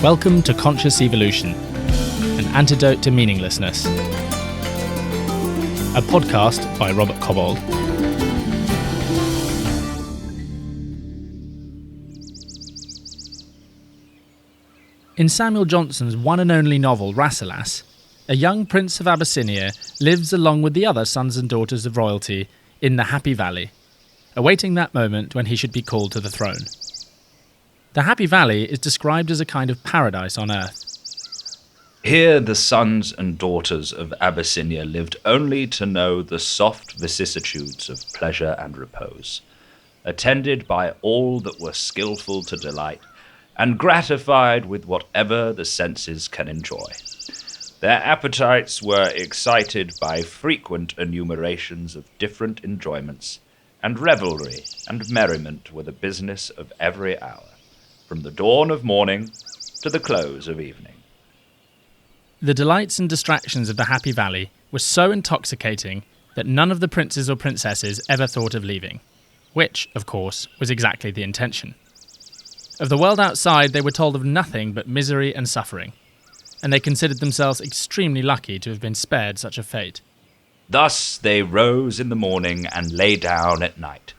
Welcome to Conscious Evolution, an antidote to meaninglessness. A podcast by Robert Cobbold. In Samuel Johnson's one and only novel, Rasselas, a young prince of Abyssinia lives along with the other sons and daughters of royalty in the Happy Valley, awaiting that moment when he should be called to the throne. The Happy Valley is described as a kind of paradise on earth. Here the sons and daughters of Abyssinia lived only to know the soft vicissitudes of pleasure and repose, attended by all that were skilful to delight, and gratified with whatever the senses can enjoy. Their appetites were excited by frequent enumerations of different enjoyments, and revelry and merriment were the business of every hour, from the dawn of morning to the close of evening. The delights and distractions of the Happy Valley were so intoxicating that none of the princes or princesses ever thought of leaving, which, of course, was exactly the intention. Of the world outside, they were told of nothing but misery and suffering, and they considered themselves extremely lucky to have been spared such a fate. Thus they rose in the morning and lay down at night,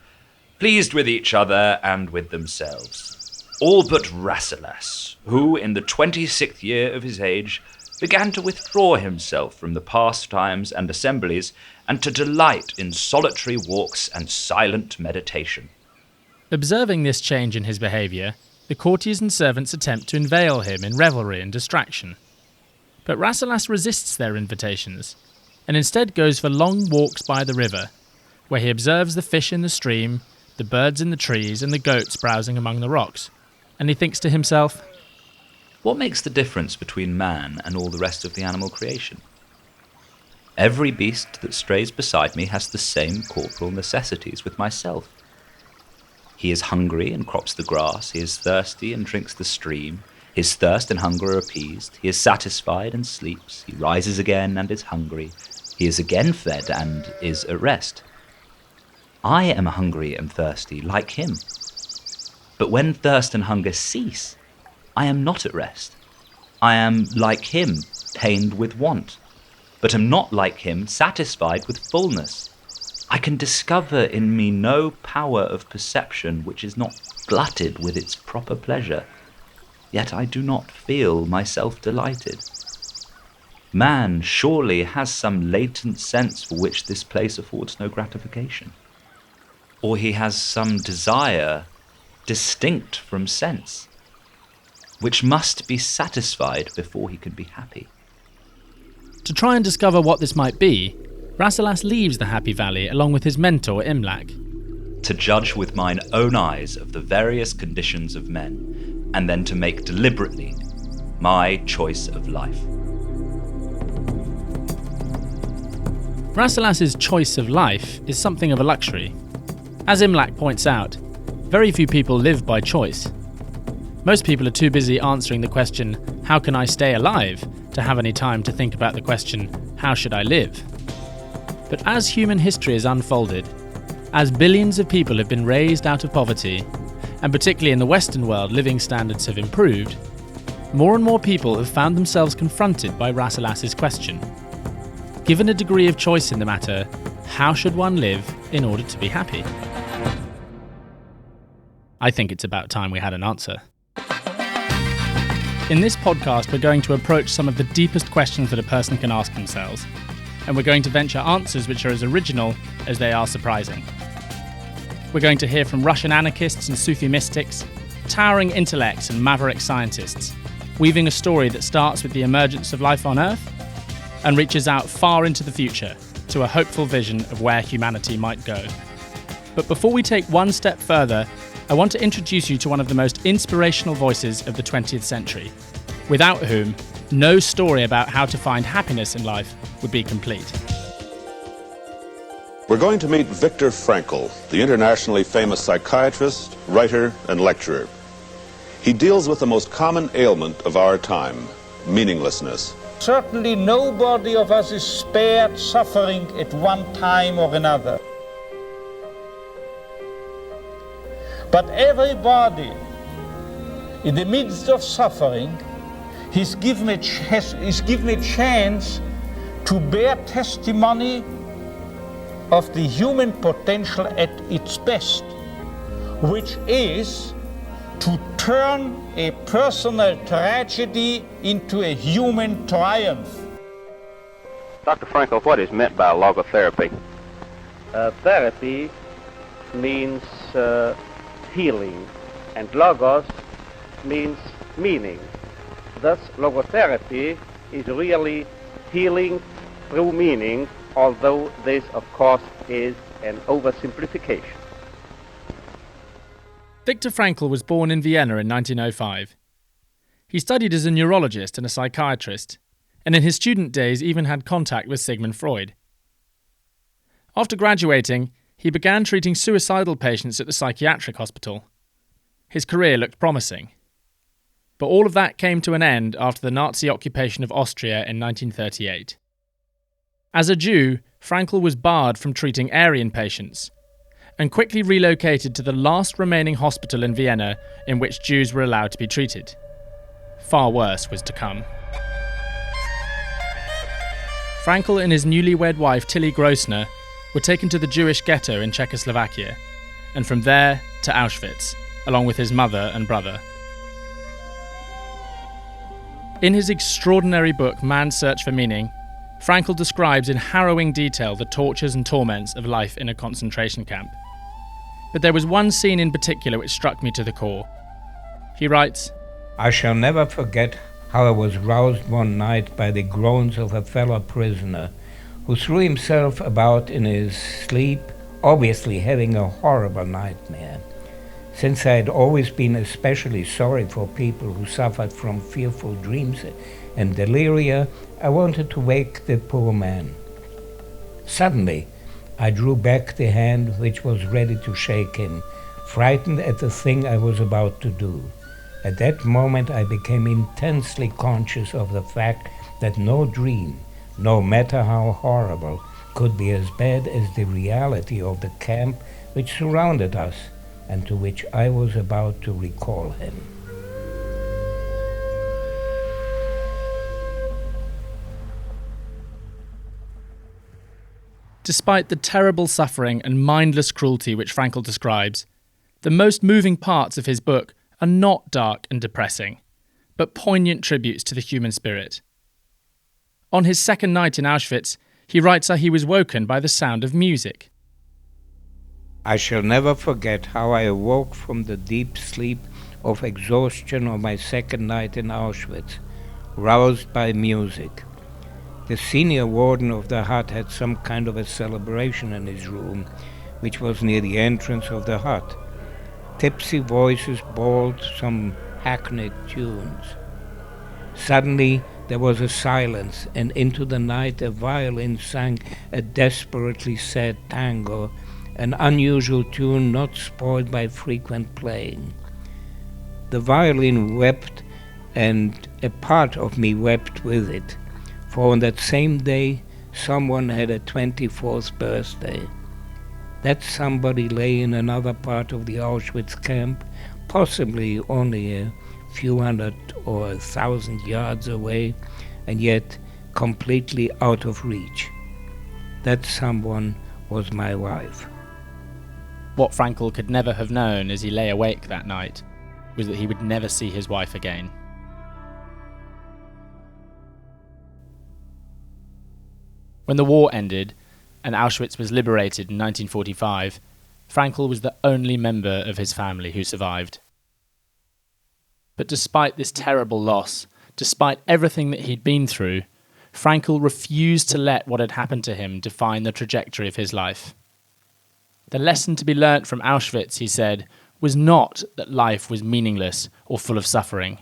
pleased with each other and with themselves. All but Rasselas, who, in the 26th year of his age, began to withdraw himself from the pastimes and assemblies, and to delight in solitary walks and silent meditation. Observing this change in his behaviour, the courtiers and servants attempt to inveigle him in revelry and distraction. But Rasselas resists their invitations, and instead goes for long walks by the river, where he observes the fish in the stream, the birds in the trees, and the goats browsing among the rocks. And he thinks to himself, what makes the difference between man and all the rest of the animal creation? Every beast that strays beside me has the same corporal necessities with myself. He is hungry and crops the grass, he is thirsty and drinks the stream, his thirst and hunger are appeased, he is satisfied and sleeps, he rises again and is hungry, he is again fed and is at rest. I am hungry and thirsty like him. But when thirst and hunger cease, I am not at rest. I am like him, pained with want, but am not like him, satisfied with fullness. I can discover in me no power of perception which is not glutted with its proper pleasure, yet I do not feel myself delighted. Man surely has some latent sense for which this place affords no gratification, or he has some desire distinct from sense, which must be satisfied before he can be happy. To try and discover what this might be, Rasselas leaves the Happy Valley along with his mentor Imlac. To judge with mine own eyes of the various conditions of men, and then to make deliberately my choice of life. Rasselas's choice of life is something of a luxury. As Imlac points out, very few people live by choice. Most people are too busy answering the question, how can I stay alive, to have any time to think about the question, how should I live? But as human history has unfolded, as billions of people have been raised out of poverty, and particularly in the Western world living standards have improved, more and more people have found themselves confronted by Rasselas's question. Given a degree of choice in the matter, how should one live in order to be happy? I think it's about time we had an answer. In this podcast, we're going to approach some of the deepest questions that a person can ask themselves, and we're going to venture answers which are as original as they are surprising. We're going to hear from Russian anarchists and Sufi mystics, towering intellects and maverick scientists, weaving a story that starts with the emergence of life on Earth and reaches out far into the future to a hopeful vision of where humanity might go. But before we take one step further, I want to introduce you to one of the most inspirational voices of the 20th century, without whom no story about how to find happiness in life would be complete. We're going to meet Viktor Frankl, the internationally famous psychiatrist, writer, and lecturer. He deals with the most common ailment of our time, meaninglessness. Certainly nobody of us is spared suffering at one time or another. But everybody in the midst of suffering He's given a chance to bear testimony of the human potential at its best, which is to turn a personal tragedy into a human triumph. Dr. Frankel, what is meant by logotherapy? Therapy means healing, and logos means meaning. Thus, logotherapy is really healing through meaning, although this, of course, is an oversimplification. Viktor Frankl was born in Vienna in 1905. He studied as a neurologist and a psychiatrist, and in his student days even had contact with Sigmund Freud. After graduating, he began treating suicidal patients at the psychiatric hospital. His career looked promising. But all of that came to an end after the Nazi occupation of Austria in 1938. As a Jew, Frankl was barred from treating Aryan patients, and quickly relocated to the last remaining hospital in Vienna in which Jews were allowed to be treated. Far worse was to come. Frankl and his newlywed wife Tilly Grossner were taken to the Jewish ghetto in Czechoslovakia, and from there to Auschwitz, along with his mother and brother. In his extraordinary book Man's Search for Meaning, Frankl describes in harrowing detail the tortures and torments of life in a concentration camp. But there was one scene in particular which struck me to the core. He writes, "I shall never forget how I was roused one night by the groans of a fellow prisoner who threw himself about in his sleep, obviously having a horrible nightmare. Since I had always been especially sorry for people who suffered from fearful dreams and deliria, I wanted to wake the poor man. Suddenly, I drew back the hand which was ready to shake him, frightened at the thing I was about to do. At that moment I became intensely conscious of the fact that no dream, no matter how horrible, could be as bad as the reality of the camp which surrounded us and to which I was about to recall him." Despite the terrible suffering and mindless cruelty which Frankl describes, the most moving parts of his book are not dark and depressing, but poignant tributes to the human spirit. On his second night in Auschwitz, he writes how he was woken by the sound of music. "I shall never forget how I awoke from the deep sleep of exhaustion on my second night in Auschwitz, roused by music. The senior warden of the hut had some kind of a celebration in his room, which was near the entrance of the hut. Tipsy voices bawled some hackneyed tunes. Suddenly there was a silence, and into the night a violin sang a desperately sad tango, an unusual tune not spoiled by frequent playing. The violin wept, and a part of me wept with it, for on that same day someone had a 24th birthday. That somebody lay in another part of the Auschwitz camp, possibly only a few hundred or 1,000 yards away, and yet completely out of reach. That someone was my wife." What Frankl could never have known as he lay awake that night was that he would never see his wife again. When the war ended and Auschwitz was liberated in 1945, Frankl was the only member of his family who survived. But despite this terrible loss, despite everything that he'd been through, Frankl refused to let what had happened to him define the trajectory of his life. The lesson to be learnt from Auschwitz, he said, was not that life was meaningless or full of suffering,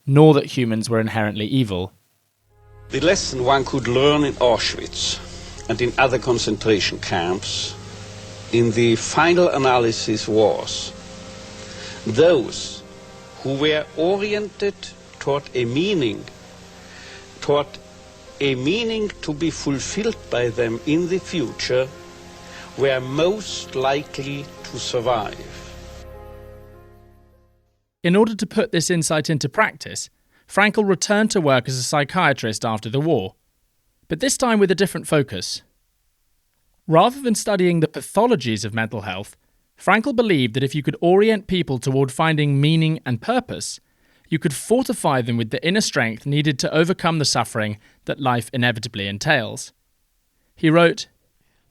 nor that humans were inherently evil. The lesson one could learn in Auschwitz and in other concentration camps in the final analysis was those who were oriented toward a meaning to be fulfilled by them in the future were most likely to survive. In order to put this insight into practice, Frankl returned to work as a psychiatrist after the war, but this time with a different focus. Rather than studying the pathologies of mental health, Frankl believed that if you could orient people toward finding meaning and purpose, you could fortify them with the inner strength needed to overcome the suffering that life inevitably entails. He wrote,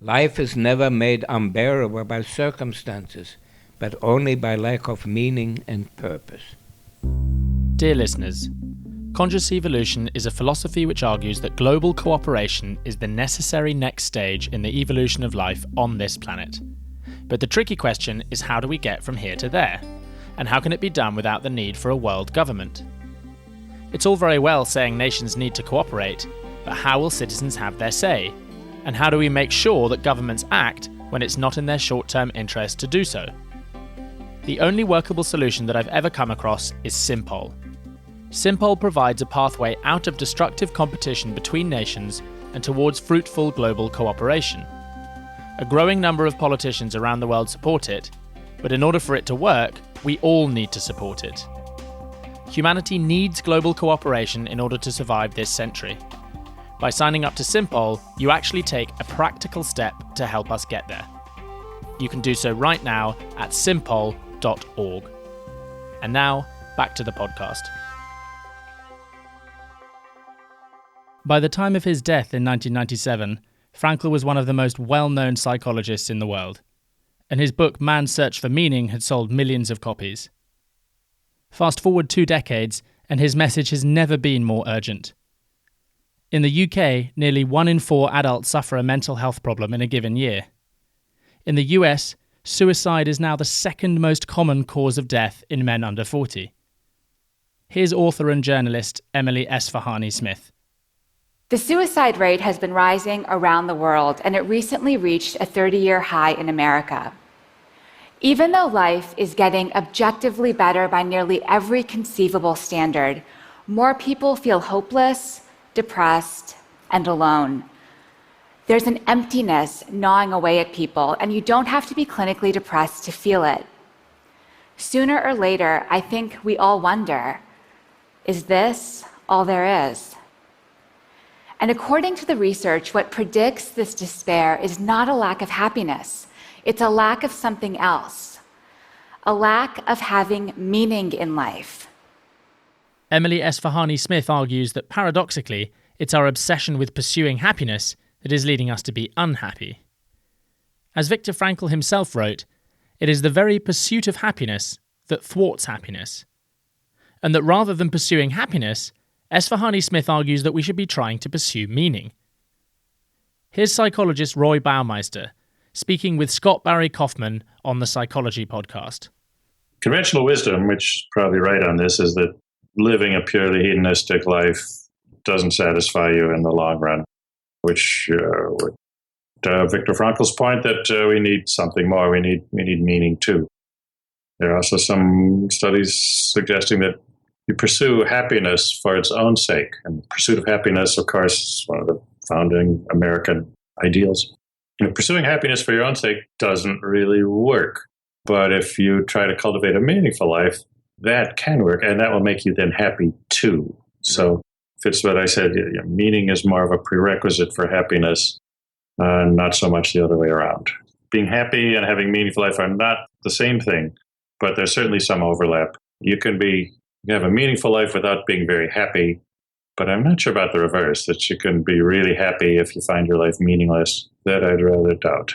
"Life is never made unbearable by circumstances, but only by lack of meaning and purpose." Dear listeners, conscious evolution is a philosophy which argues that global cooperation is the necessary next stage in the evolution of life on this planet. But the tricky question is, how do we get from here to there? And how can it be done without the need for a world government? It's all very well saying nations need to cooperate, but how will citizens have their say? And how do we make sure that governments act when it's not in their short-term interest to do so? The only workable solution that I've ever come across is Simpol. Simpol provides a pathway out of destructive competition between nations and towards fruitful global cooperation. A growing number of politicians around the world support it, but in order for it to work, we all need to support it. Humanity needs global cooperation in order to survive this century. By signing up to Simpol, you actually take a practical step to help us get there. You can do so right now at simpol.org. And now, back to the podcast. By the time of his death in 1997, Frankl was one of the most well-known psychologists in the world, and his book Man's Search for Meaning had sold millions of copies. Fast forward 2 decades, and his message has never been more urgent. In the UK, nearly 1 in 4 adults suffer a mental health problem in a given year. In the US, suicide is now the second most common cause of death in men under 40. Here's author and journalist Emily Esfahani-Smith. The suicide rate has been rising around the world, and it recently reached a 30-year high in America. Even though life is getting objectively better by nearly every conceivable standard, more people feel hopeless, depressed, and alone. There's an emptiness gnawing away at people, and you don't have to be clinically depressed to feel it. Sooner or later, I think we all wonder, is this all there is? And according to the research, what predicts this despair is not a lack of happiness. It's a lack of something else. A lack of having meaning in life. Emily Esfahani-Smith argues that paradoxically, it's our obsession with pursuing happiness that is leading us to be unhappy. As Viktor Frankl himself wrote, it is the very pursuit of happiness that thwarts happiness. And that rather than pursuing happiness, Esfahani-Smith argues that we should be trying to pursue meaning. Here's psychologist Roy Baumeister speaking with Scott Barry Kaufman on the Psychology podcast. Conventional wisdom, which is probably right on this, is that living a purely hedonistic life doesn't satisfy you in the long run, which Viktor Frankl's point that we need something more. We need meaning too. There are also some studies suggesting that you pursue happiness for its own sake. And the pursuit of happiness, of course, is one of the founding American ideals. And pursuing happiness for your own sake doesn't really work. But if you try to cultivate a meaningful life, that can work, and that will make you then happy too. So fits what I said, meaning is more of a prerequisite for happiness, not so much the other way around. Being happy and having meaningful life are not the same thing, but there's certainly some overlap. You can have a meaningful life without being very happy, but I'm not sure about the reverse, that you can be really happy if you find your life meaningless. That I'd rather doubt.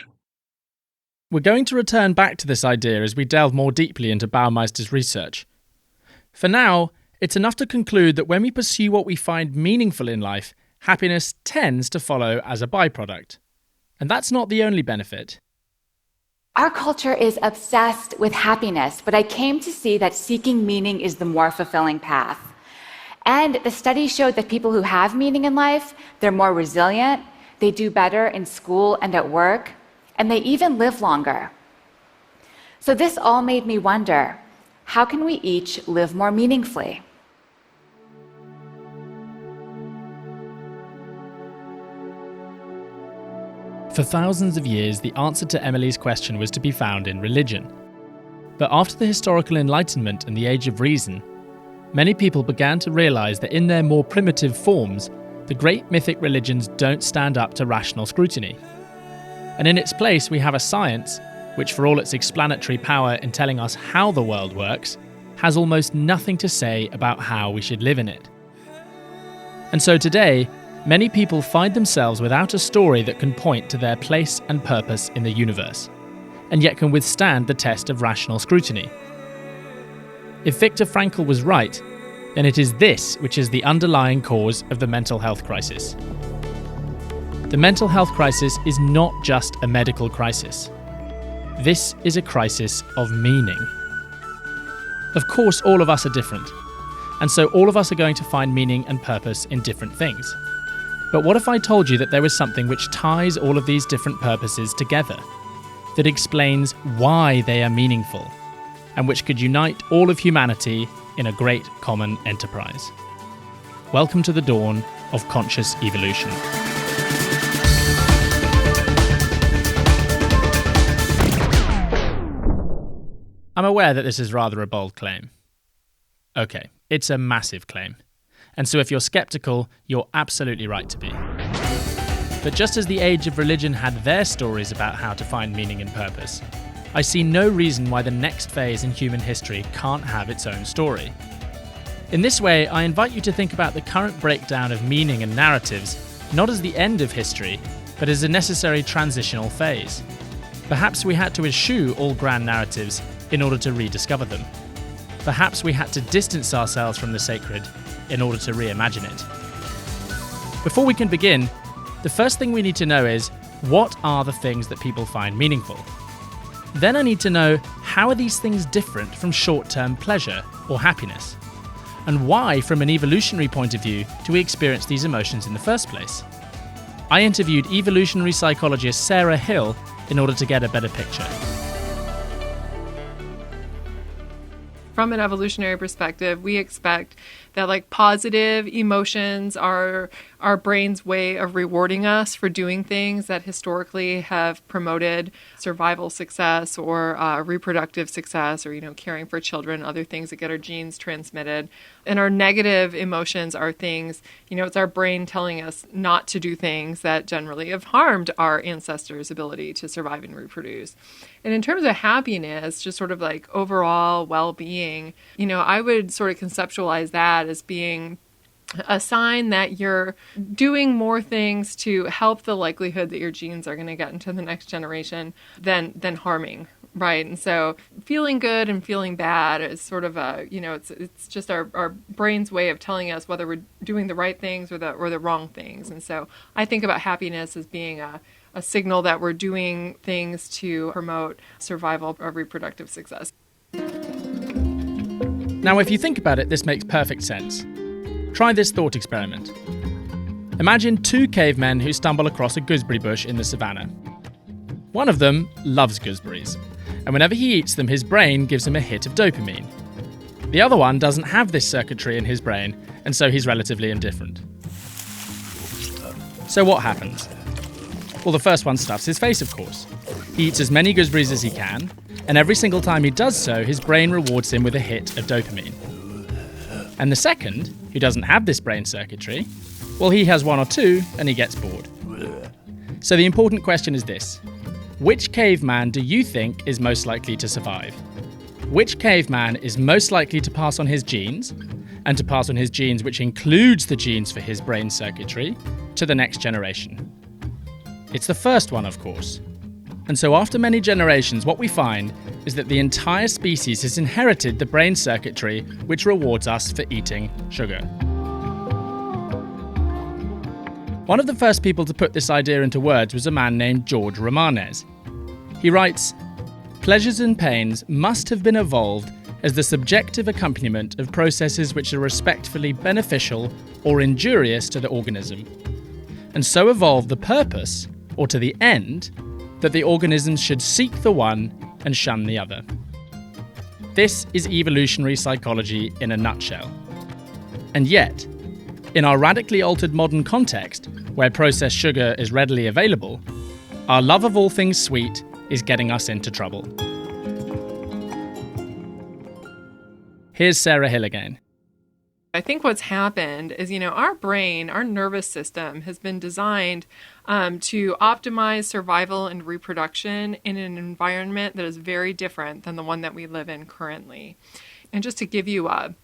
We're going to return back to this idea as we delve more deeply into Baumeister's research. For now, it's enough to conclude that when we pursue what we find meaningful in life, happiness tends to follow as a byproduct. And that's not the only benefit. Our culture is obsessed with happiness, but I came to see that seeking meaning is the more fulfilling path. And the studies showed that people who have meaning in life, they're more resilient, they do better in school and at work, and they even live longer. So this all made me wonder, how can we each live more meaningfully? For thousands of years, the answer to Emily's question was to be found in religion. But after the historical Enlightenment and the Age of Reason, many people began to realize that in their more primitive forms, the great mythic religions don't stand up to rational scrutiny. And in its place, we have a science which, for all its explanatory power in telling us how the world works, has almost nothing to say about how we should live in it. And so today, many people find themselves without a story that can point to their place and purpose in the universe, and yet can withstand the test of rational scrutiny. If Viktor Frankl was right, then it is this which is the underlying cause of the mental health crisis. The mental health crisis is not just a medical crisis. This is a crisis of meaning. Of course, all of us are different, and so all of us are going to find meaning and purpose in different things. But what if I told you that there was something which ties all of these different purposes together, that explains why they are meaningful, and which could unite all of humanity in a great common enterprise? Welcome to the dawn of conscious evolution. I'm aware that this is rather a bold claim. Okay, it's a massive claim. And so if you're skeptical, you're absolutely right to be. But just as the age of religion had their stories about how to find meaning and purpose, I see no reason why the next phase in human history can't have its own story. In this way, I invite you to think about the current breakdown of meaning and narratives not as the end of history, but as a necessary transitional phase. Perhaps we had to eschew all grand narratives in order to rediscover them. Perhaps we had to distance ourselves from the sacred in order to reimagine it. Before we can begin, the first thing we need to know is, what are the things that people find meaningful? Then I need to know, how are these things different from short-term pleasure or happiness? And why, from an evolutionary point of view, do we experience these emotions in the first place? I interviewed evolutionary psychologist Sarah Hill in order to get a better picture. From an evolutionary perspective, we expect that positive emotions are our brain's way of rewarding us for doing things that historically have promoted survival success or reproductive success, or caring for children, other things that get our genes transmitted. And our negative emotions are things, it's our brain telling us not to do things that generally have harmed our ancestors' ability to survive and reproduce. And in terms of happiness, just sort of overall well-being, I would sort of conceptualize that as being a sign that you're doing more things to help the likelihood that your genes are going to get into the next generation than harming, right? And so feeling good and feeling bad is sort of it's just our brain's way of telling us whether we're doing the right things or the wrong things. And so I think about happiness as being a signal that we're doing things to promote survival or reproductive success. Now, if you think about it, this makes perfect sense. Try this thought experiment. Imagine two cavemen who stumble across a gooseberry bush in the savannah. One of them loves gooseberries, and whenever he eats them, his brain gives him a hit of dopamine. The other one doesn't have this circuitry in his brain, and so he's relatively indifferent. So what happens? Well, the first one stuffs his face, of course. He eats as many gooseberries as he can, and every single time he does so, his brain rewards him with a hit of dopamine. And the second, who doesn't have this brain circuitry, well, he has one or two, and he gets bored. So the important question is this: which caveman do you think is most likely to survive? Which caveman is most likely to pass on his genes, and to pass on his genes, which includes the genes for his brain circuitry, to the next generation? It's the first one, of course. And so after many generations, what we find is that the entire species has inherited the brain circuitry which rewards us for eating sugar. One of the first people to put this idea into words was a man named George Romanes. He writes, "Pleasures and pains must have been evolved as the subjective accompaniment of processes which are respectively beneficial or injurious to the organism, and so evolved the purpose, or to the end, that the organisms should seek the one and shun the other." This is evolutionary psychology in a nutshell. And yet, in our radically altered modern context, where processed sugar is readily available, our love of all things sweet is getting us into trouble. Here's Sarah Hill again. I think what's happened is, our brain, our nervous system has been designed to optimize survival and reproduction in an environment that is very different than the one that we live in currently. And just to give you a,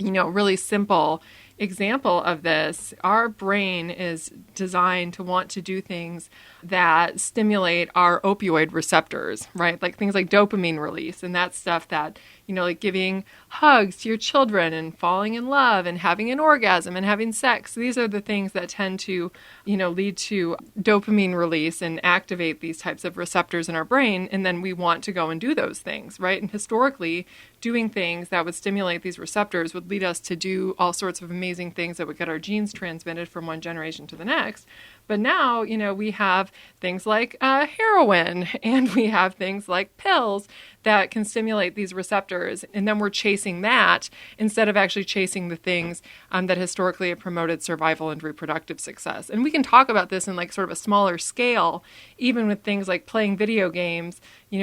really simple example of this, our brain is designed to want to do things that stimulate our opioid receptors, right? Like things like dopamine release and that stuff that, like giving hugs to your children and falling in love and having an orgasm and having sex. These are the things that tend to, lead to dopamine release and activate these types of receptors in our brain. And then we want to go and do those things, right? And historically, doing things that would stimulate these receptors would lead us to do all sorts of amazing things that would get our genes transmitted from one generation to the next. But now, we have things like heroin and we have things like pills that can stimulate these receptors. And then we're chasing that instead of actually chasing the things that historically have promoted survival and reproductive success. And we can talk about this in like sort of a smaller scale, even with things like playing video games,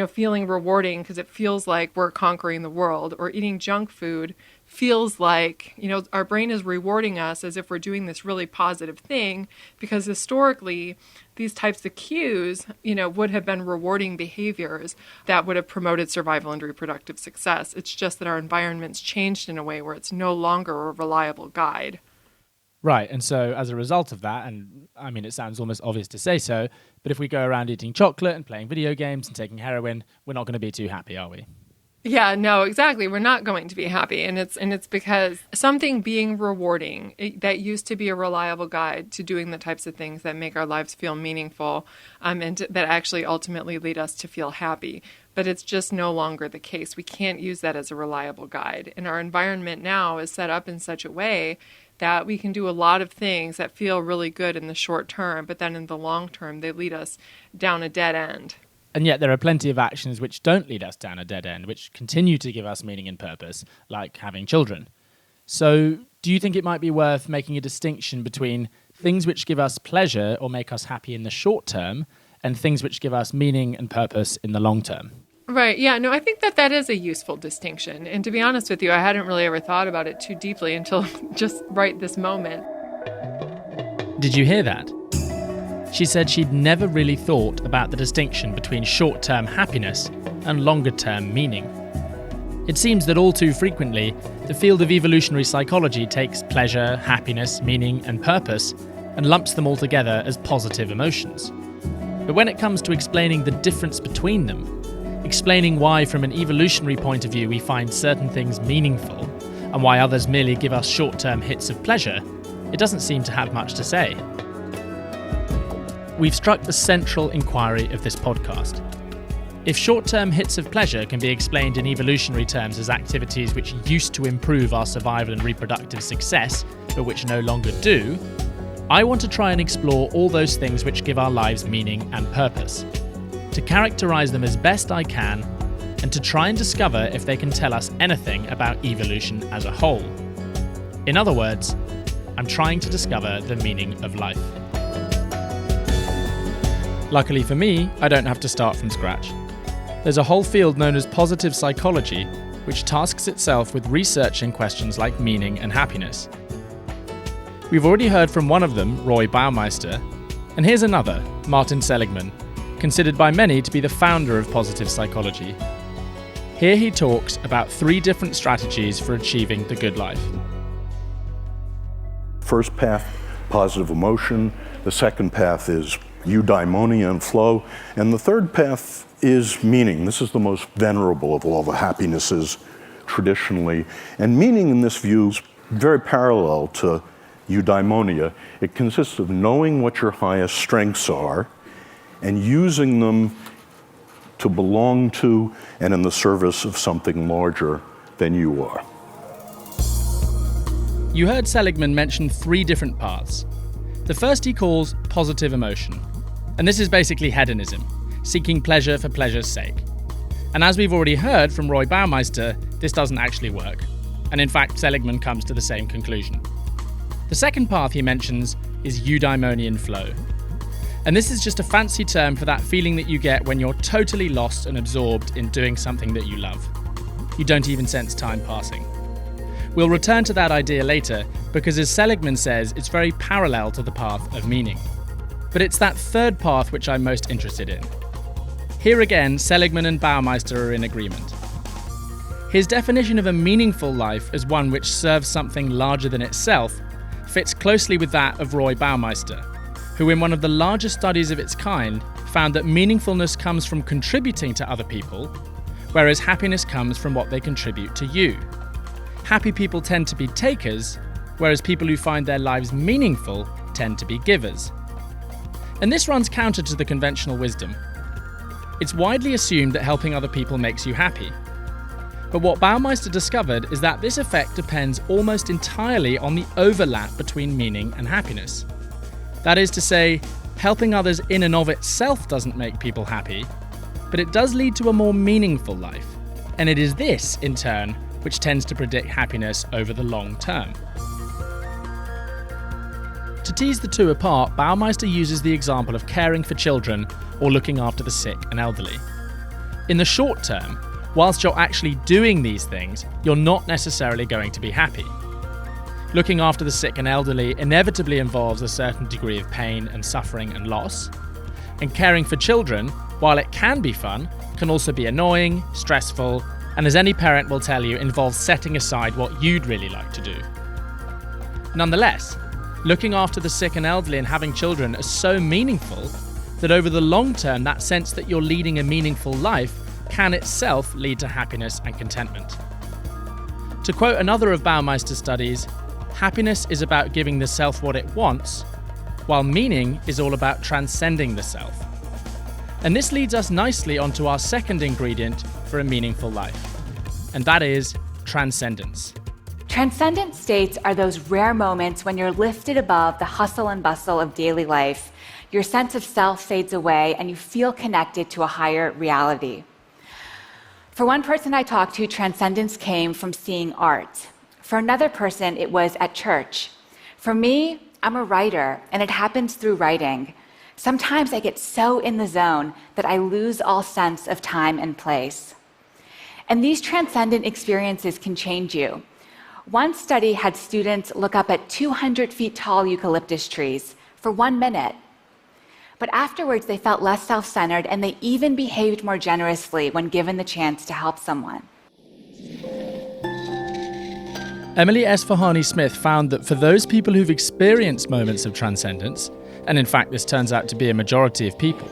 feeling rewarding because it feels like we're conquering the world, or eating junk food feels like, our brain is rewarding us as if we're doing this really positive thing, because historically these types of cues, would have been rewarding behaviors that would have promoted survival and reproductive success. It's just that our environment's changed in a way where it's no longer a reliable guide. Right, and so as a result of that, and I mean, it sounds almost obvious to say so, but if we go around eating chocolate and playing video games and taking heroin, we're not going to be too happy, are we? Yeah, no, exactly. We're not going to be happy. And it's because something being rewarding, that used to be a reliable guide to doing the types of things that make our lives feel meaningful, and that actually ultimately lead us to feel happy. But it's just no longer the case. We can't use that as a reliable guide. And our environment now is set up in such a way that we can do a lot of things that feel really good in the short term, but then in the long term, they lead us down a dead end. And yet there are plenty of actions which don't lead us down a dead end, which continue to give us meaning and purpose, like having children. So do you think it might be worth making a distinction between things which give us pleasure or make us happy in the short term and things which give us meaning and purpose in the long term? Right. Yeah. No, I think that is a useful distinction. And to be honest with you, I hadn't really ever thought about it too deeply until just right this moment. Did you hear that? She said she'd never really thought about the distinction between short-term happiness and longer-term meaning. It seems that all too frequently, the field of evolutionary psychology takes pleasure, happiness, meaning, and purpose and lumps them all together as positive emotions. But when it comes to explaining the difference between them, explaining why from an evolutionary point of view we find certain things meaningful and why others merely give us short-term hits of pleasure, it doesn't seem to have much to say. We've struck the central inquiry of this podcast. If short-term hits of pleasure can be explained in evolutionary terms as activities which used to improve our survival and reproductive success, but which no longer do, I want to try and explore all those things which give our lives meaning and purpose, to characterize them as best I can, and to try and discover if they can tell us anything about evolution as a whole. In other words, I'm trying to discover the meaning of life. Luckily for me, I don't have to start from scratch. There's a whole field known as positive psychology, which tasks itself with researching questions like meaning and happiness. We've already heard from one of them, Roy Baumeister, and here's another, Martin Seligman, considered by many to be the founder of positive psychology. Here he talks about 3 different strategies for achieving the good life. First path, positive emotion. The second path is eudaimonia and flow. And the third path is meaning. This is the most venerable of all the happinesses traditionally. And meaning in this view is very parallel to eudaimonia. It consists of knowing what your highest strengths are and using them to belong to and in the service of something larger than you are. You heard Seligman mention 3 different paths. The first he calls positive emotion. And this is basically hedonism, seeking pleasure for pleasure's sake. And as we've already heard from Roy Baumeister, this doesn't actually work. And in fact, Seligman comes to the same conclusion. The second path he mentions is eudaimonian flow. And this is just a fancy term for that feeling that you get when you're totally lost and absorbed in doing something that you love. You don't even sense time passing. We'll return to that idea later, because as Seligman says, it's very parallel to the path of meaning. But it's that third path which I'm most interested in. Here again, Seligman and Baumeister are in agreement. His definition of a meaningful life as one which serves something larger than itself fits closely with that of Roy Baumeister, who in one of the largest studies of its kind found that meaningfulness comes from contributing to other people, whereas happiness comes from what they contribute to you. Happy people tend to be takers, whereas people who find their lives meaningful tend to be givers. And this runs counter to the conventional wisdom. It's widely assumed that helping other people makes you happy. But what Baumeister discovered is that this effect depends almost entirely on the overlap between meaning and happiness. That is to say, helping others in and of itself doesn't make people happy, but it does lead to a more meaningful life. And it is this, in turn, which tends to predict happiness over the long term. To tease the two apart, Baumeister uses the example of caring for children or looking after the sick and elderly. In the short term, whilst you're actually doing these things, you're not necessarily going to be happy. Looking after the sick and elderly inevitably involves a certain degree of pain and suffering and loss. And caring for children, while it can be fun, can also be annoying, stressful, and as any parent will tell you, involves setting aside what you'd really like to do. Nonetheless, looking after the sick and elderly and having children are so meaningful that over the long term, that sense that you're leading a meaningful life can itself lead to happiness and contentment. To quote another of Baumeister's studies, happiness is about giving the self what it wants, while meaning is all about transcending the self. And this leads us nicely onto our second ingredient for a meaningful life, and that is transcendence. Transcendent states are those rare moments when you're lifted above the hustle and bustle of daily life, your sense of self fades away, and you feel connected to a higher reality. For one person I talked to, transcendence came from seeing art. For another person, it was at church. For me, I'm a writer, and it happens through writing. Sometimes I get so in the zone that I lose all sense of time and place. And these transcendent experiences can change you. One study had students look up at 200 feet tall eucalyptus trees for 1 minute. But afterwards, they felt less self-centered, and they even behaved more generously when given the chance to help someone. Emily Esfahani-Smith found that for those people who've experienced moments of transcendence, and in fact this turns out to be a majority of people,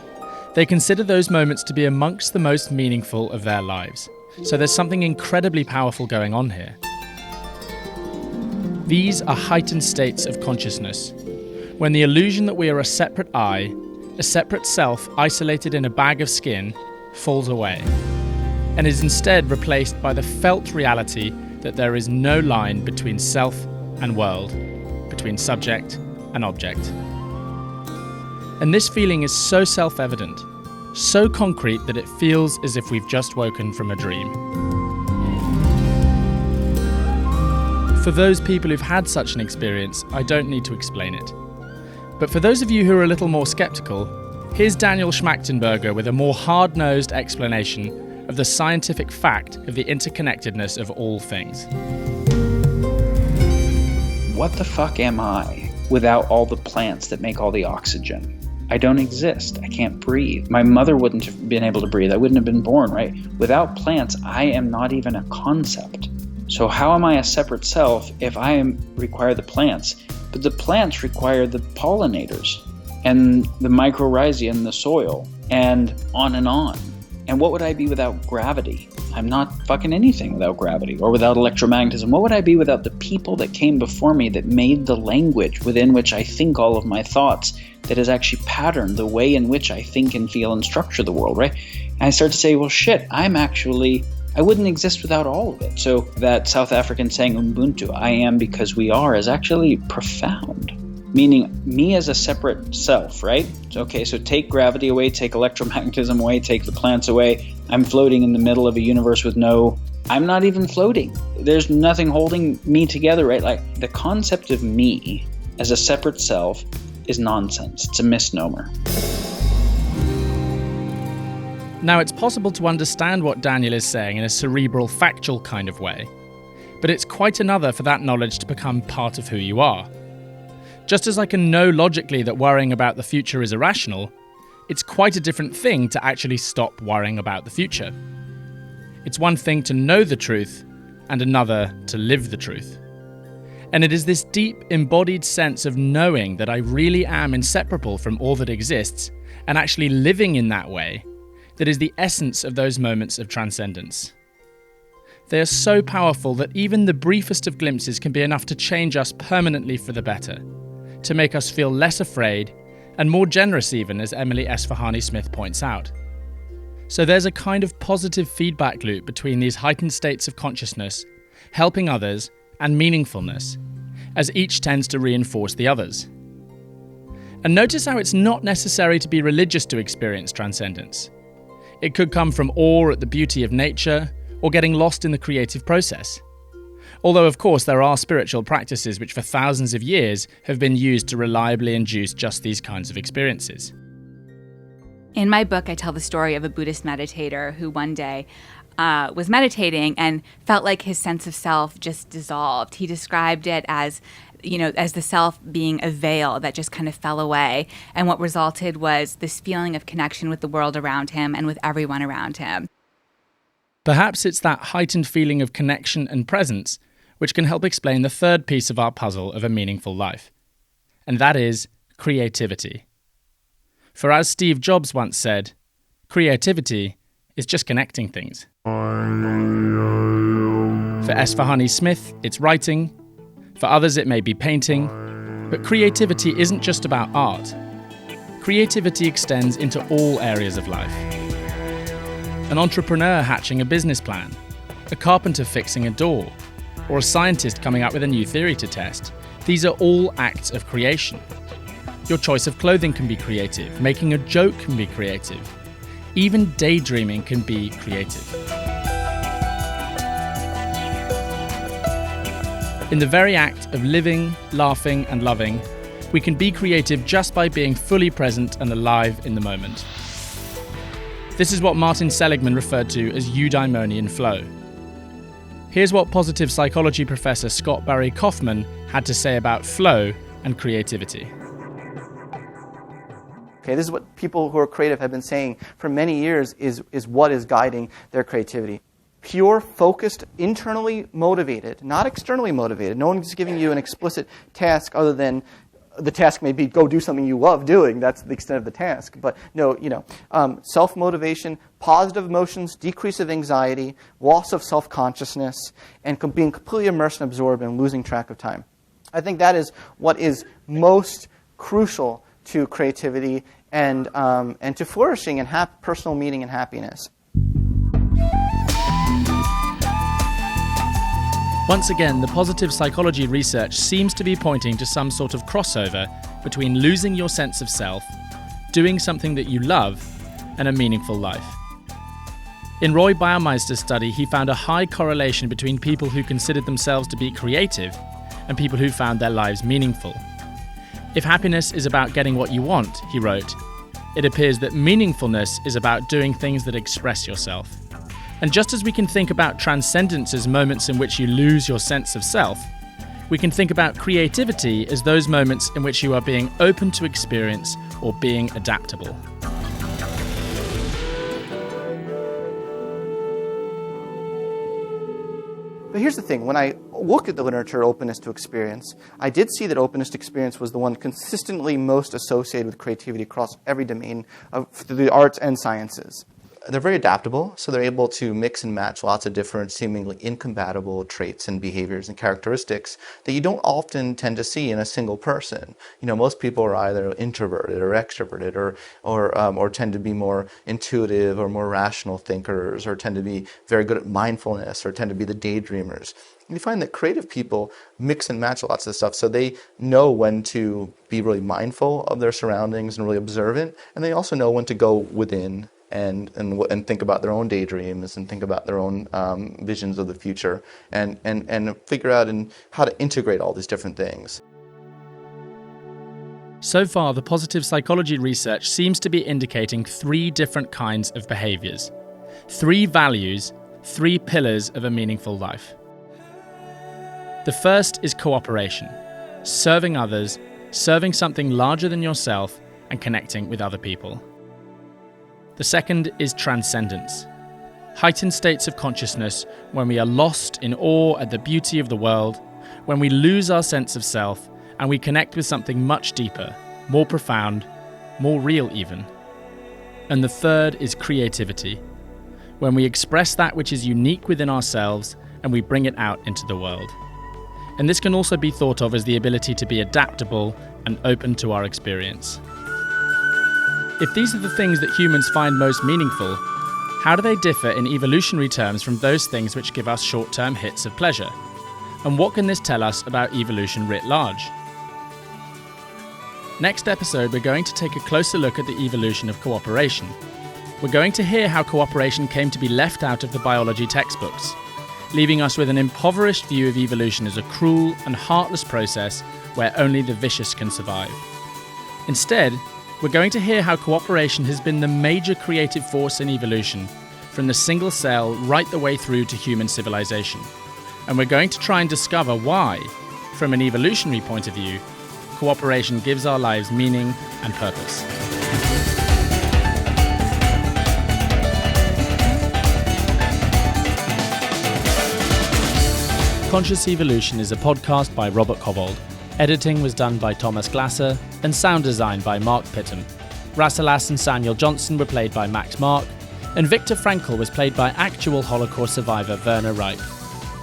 they consider those moments to be amongst the most meaningful of their lives. So there's something incredibly powerful going on here. These are heightened states of consciousness, when the illusion that we are a separate I, a separate self isolated in a bag of skin, falls away, and is instead replaced by the felt reality that there is no line between self and world, between subject and object. And this feeling is so self-evident, so concrete that it feels as if we've just woken from a dream. For those people who've had such an experience, I don't need to explain it. But for those of you who are a little more skeptical, here's Daniel Schmachtenberger with a more hard-nosed explanation of the scientific fact of the interconnectedness of all things. What the fuck am I without all the plants that make all the oxygen? I don't exist. I can't breathe. My mother wouldn't have been able to breathe. I wouldn't have been born, right? Without plants, I am not even a concept. So how am I a separate self if I require the plants? But the plants require the pollinators and the mycorrhizae in the soil and on and on. And what would I be without gravity? I'm not fucking anything without gravity or without electromagnetism. What would I be without the people that came before me that made the language within which I think all of my thoughts, that has actually patterned the way in which I think and feel and structure the world, right? And I start to say, well, shit, I wouldn't exist without all of it. So that South African saying, Ubuntu, I am because we are, is actually profound. Meaning me as a separate self, right? Okay, so take gravity away, take electromagnetism away, take the plants away. I'm floating in the middle of a universe with I'm not even floating. There's nothing holding me together, right? Like the concept of me as a separate self is nonsense. It's a misnomer. Now, it's possible to understand what Daniel is saying in a cerebral, factual kind of way, but it's quite another for that knowledge to become part of who you are. Just as I can know logically that worrying about the future is irrational, it's quite a different thing to actually stop worrying about the future. It's one thing to know the truth, and another to live the truth. And it is this deep, embodied sense of knowing that I really am inseparable from all that exists, and actually living in that way, that is the essence of those moments of transcendence. They are so powerful that even the briefest of glimpses can be enough to change us permanently for the better, to make us feel less afraid, and more generous even, as Emily Esfahani Smith points out. So there's a kind of positive feedback loop between these heightened states of consciousness, helping others, and meaningfulness, as each tends to reinforce the others. And notice how it's not necessary to be religious to experience transcendence. It could come from awe at the beauty of nature, or getting lost in the creative process. Although, of course, there are spiritual practices which for thousands of years have been used to reliably induce just these kinds of experiences. In my book, I tell the story of a Buddhist meditator who one day was meditating and felt like his sense of self just dissolved. He described it as, as the self being a veil that just kind of fell away. And what resulted was this feeling of connection with the world around him and with everyone around him. Perhaps it's that heightened feeling of connection and presence which can help explain the third piece of our puzzle of a meaningful life. And that is creativity. For as Steve Jobs once said, creativity is just connecting things. For Esfahani Smith, it's writing. For others, it may be painting. But creativity isn't just about art. Creativity extends into all areas of life. An entrepreneur hatching a business plan, a carpenter fixing a door, or a scientist coming up with a new theory to test. These are all acts of creation. Your choice of clothing can be creative. Making a joke can be creative. Even daydreaming can be creative. In the very act of living, laughing, and loving, we can be creative just by being fully present and alive in the moment. This is what Martin Seligman referred to as eudaimonian flow. Here's what positive psychology professor Scott Barry Kaufman had to say about flow and creativity. Okay, this is what people who are creative have been saying for many years is what is guiding their creativity. Pure, focused, internally motivated, not externally motivated. No one's giving you an explicit task other than the task may be go do something you love doing. That's the extent of the task. But no, self-motivation, positive emotions, decrease of anxiety, loss of self-consciousness, and being completely immersed and absorbed and losing track of time. I think that is what is most crucial to creativity and to flourishing and personal meaning and happiness. Once again, the positive psychology research seems to be pointing to some sort of crossover between losing your sense of self, doing something that you love, and a meaningful life. In Roy Baumeister's study, he found a high correlation between people who considered themselves to be creative and people who found their lives meaningful. If happiness is about getting what you want, he wrote, it appears that meaningfulness is about doing things that express yourself. And just as we can think about transcendence as moments in which you lose your sense of self, we can think about creativity as those moments in which you are being open to experience or being adaptable. But here's the thing. When I look at the literature openness to experience, I did see that openness to experience was the one consistently most associated with creativity across every domain of the arts and sciences. They're very adaptable, so they're able to mix and match lots of different seemingly incompatible traits and behaviors and characteristics that you don't often tend to see in a single person. Most people are either introverted or extroverted or tend to be more intuitive or more rational thinkers or tend to be very good at mindfulness or tend to be the daydreamers. And you find that creative people mix and match lots of stuff, so they know when to be really mindful of their surroundings and really observant, and they also know when to go within and think about their own daydreams and think about their own visions of the future and figure out how to integrate all these different things. So far, the positive psychology research seems to be indicating 3 different kinds of behaviors, 3 values, 3 pillars of a meaningful life. The first is cooperation, serving others, serving something larger than yourself, and connecting with other people. The second is transcendence, heightened states of consciousness when we are lost in awe at the beauty of the world, when we lose our sense of self and we connect with something much deeper, more profound, more real even. And the third is creativity, when we express that which is unique within ourselves and we bring it out into the world. And this can also be thought of as the ability to be adaptable and open to our experience. If these are the things that humans find most meaningful, how do they differ in evolutionary terms from those things which give us short-term hits of pleasure? And what can this tell us about evolution writ large? Next episode, we're going to take a closer look at the evolution of cooperation. We're going to hear how cooperation came to be left out of the biology textbooks, leaving us with an impoverished view of evolution as a cruel and heartless process where only the vicious can survive. Instead, we're going to hear how cooperation has been the major creative force in evolution, from the single cell right the way through to human civilization. And we're going to try and discover why, from an evolutionary point of view, cooperation gives our lives meaning and purpose. Conscious Evolution is a podcast by Robert Cobbold. Editing was done by Thomas Glasser and sound design by Mark Pittam. Rasselas and Samuel Johnson were played by Max Mark, and Viktor Frankl was played by actual Holocaust survivor Werner Reich.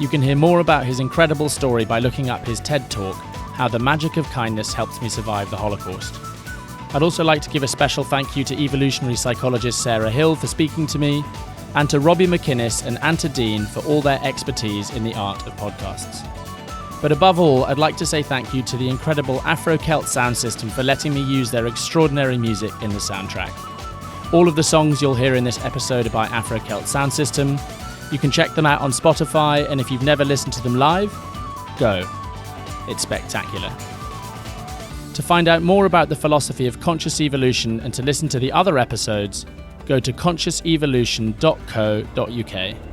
You can hear more about his incredible story by looking up his TED Talk, How the Magic of Kindness Helped Me Survive the Holocaust. I'd also like to give a special thank you to evolutionary psychologist Sarah Hill for speaking to me, and to Robbie McInnes and Anta Dean for all their expertise in the art of podcasts. But above all, I'd like to say thank you to the incredible Afro-Celt sound system for letting me use their extraordinary music in the soundtrack. All of the songs you'll hear in this episode are by Afro-Celt Sound System. You can check them out on Spotify, and if you've never listened to them live, go. It's spectacular. To find out more about the philosophy of conscious evolution and to listen to the other episodes, go to consciousevolution.co.uk.